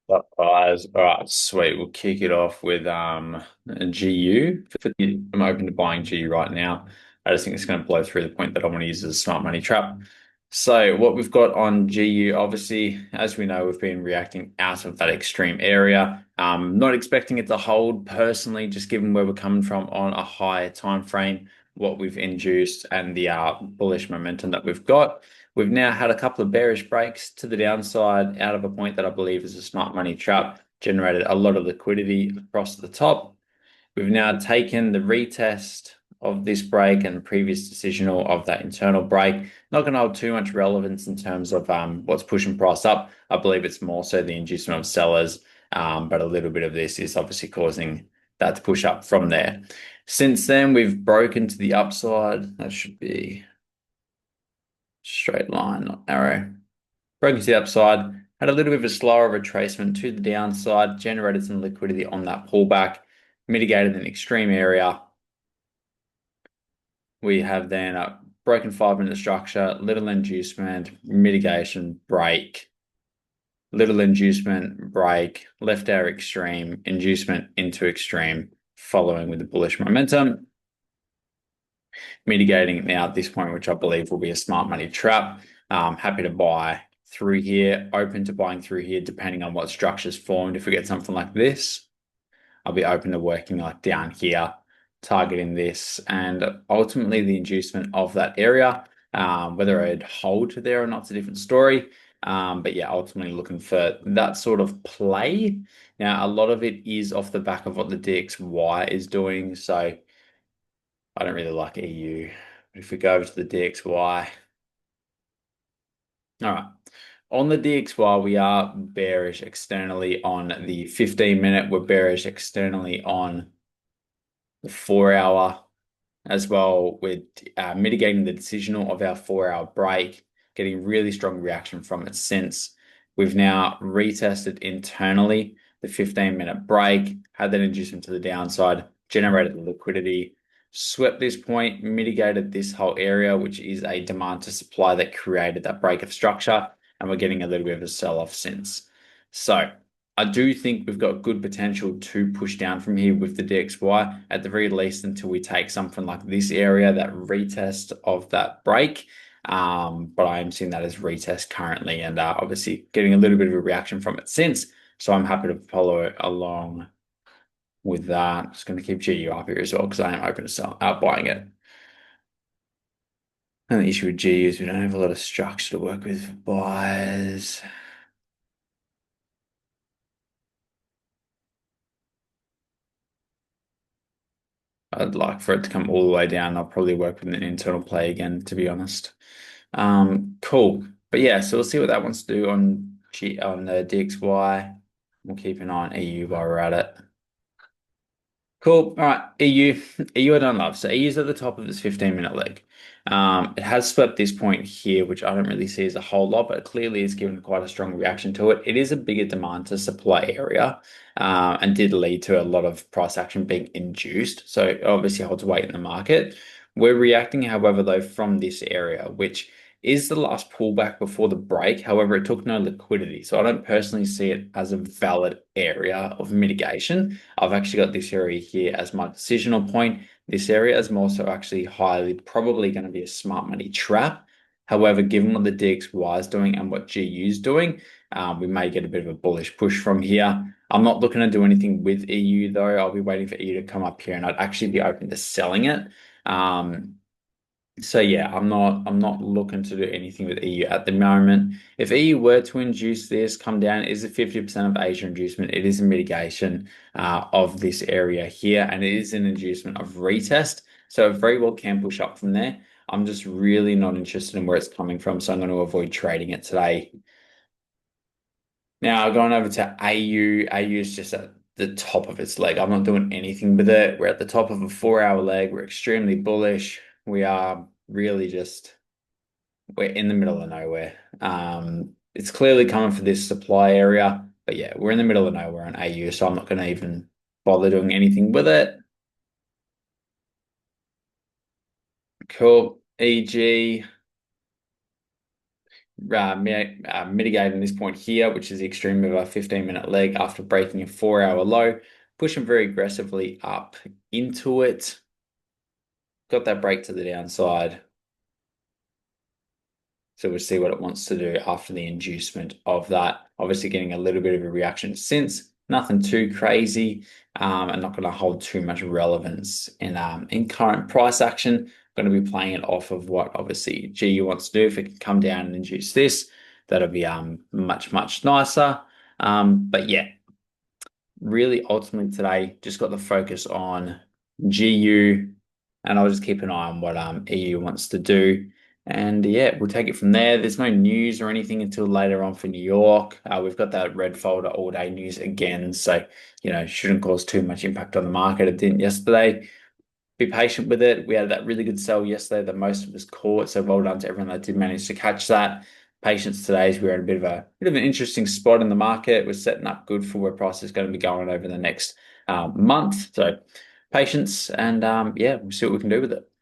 Guys, all right, sweet. We'll kick it off with a GU. I'm open to buying GU right now. I just think it's going to blow through the point that I want to use as a smart money trap. So what we've got on GU, obviously, as we know, we've been reacting out of that extreme area. Not expecting it to hold personally, just given where we're coming from on a higher time frame, what we've induced, and the bullish momentum that we've got. We've now had a couple of bearish breaks to the downside out of a point that I believe is a smart money trap, generated a lot of liquidity across the top. We've now taken the retest of this break and the previous decisional of that internal break. Not going to hold too much relevance in terms of what's pushing price up. I believe it's more so the inducement of sellers, but a little bit of this is obviously causing that to push up from there. Since then, we've broken to the upside. That should be straight line, not arrow. Broken to the upside, had a little bit of a slower retracement to the downside, generated some liquidity on that pullback, mitigated an extreme area. We have then a broken 5-minute structure, little inducement, mitigation, break, little inducement, break, left our extreme, inducement into extreme, following with the bullish momentum, mitigating it now at this point, which I believe will be a smart money trap. Happy to buy through here, open to buying through here, depending on what structure's formed. If we get something like this, I'll be open to working like down here, targeting this, and ultimately the inducement of that area. Whether I'd hold to there or not's a different story. But yeah, ultimately looking for that sort of play. Now, a lot of it is off the back of what the DXY is doing. So I don't really like EU. If we go over to the DXY, all right. On the DXY, we are bearish externally on the 15-minute. We're bearish externally on the 4-hour as well. With mitigating the decisional of our 4-hour break, getting really strong reaction from it since. We've now retested internally the 15-minute break, had that inducement to the downside, generated the liquidity, swept this point, mitigated this whole area, which is a demand to supply that created that break of structure, and we're getting a little bit of a sell-off since. So I do think we've got good potential to push down from here with the DXY at the very least until we take something like this area, that retest of that break. But I am seeing that as retest currently, and obviously getting a little bit of a reaction from it since. So I'm happy to follow it along with that. I'm just going to keep GU up here as well because I am open to sell out buying it. And the issue with GU is we don't have a lot of structure to work with for buyers. I'd like for it to come all the way down. I'll probably work with an internal play again, to be honest. Cool. But yeah, so we'll see what that wants to do on the DXY. We'll keep an eye on EU while we're at it. Cool. All right, EU. EU I don't love. So EU's at the top of this 15-minute leg. It has swept this point here, which I don't really see as a whole lot, but clearly it's given quite a strong reaction to it. It is a bigger demand to supply area, and did lead to a lot of price action being induced. So it obviously holds weight in the market. We're reacting, however, though, from this area, which is the last pullback before the break. However, it took no liquidity. So I don't personally see it as a valid area of mitigation. I've actually got this area here as my decisional point. This area is more so actually highly probably going to be a smart money trap. However, given what the DXY is doing and what GU is doing, we may get a bit of a bullish push from here. I'm not looking to do anything with EU though. I'll be waiting for EU to come up here and I'd actually be open to selling it. So yeah, I'm not looking to do anything with EU at the moment. If EU were to induce this, come down, it is a 50% of Asia inducement. It is a mitigation of this area here, and it is an inducement of retest. So it very well can push up from there. I'm just really not interested in where it's coming from, so I'm going to avoid trading it today. Now going over to AU. AU is just at the top of its leg. I'm not doing anything with it. We're at the top of a 4-hour leg. We're extremely bullish. We are really just, we're in the middle of nowhere. It's clearly coming for this supply area, but yeah, we're in the middle of nowhere on AU, so I'm not going to even bother doing anything with it. Cool. EG. mitigating this point here, which is the extreme of our 15-minute leg after breaking a 4-hour low, pushing very aggressively up into it. Got that break to the downside. So we'll see what it wants to do after the inducement of that. Obviously getting a little bit of a reaction since, nothing too crazy, and not going to hold too much relevance in current price action. Going to be playing it off of what obviously GU wants to do. If it can come down and induce this, that'll be much nicer. But yeah, really ultimately today just got the focus on GU, and I'll just keep an eye on what EU wants to do. And yeah, we'll take it from there. There's no news or anything until later on for New York. We've got that red folder all day news again, so shouldn't cause too much impact on the market. It didn't yesterday. Be patient with it. We had that really good sell yesterday that most of us caught, so well done to everyone that did manage to catch that. Patience today is we're in a bit of an interesting spot in the market. We're setting up good for where price is going to be going over the next month. So patience, and yeah, we'll see what we can do with it.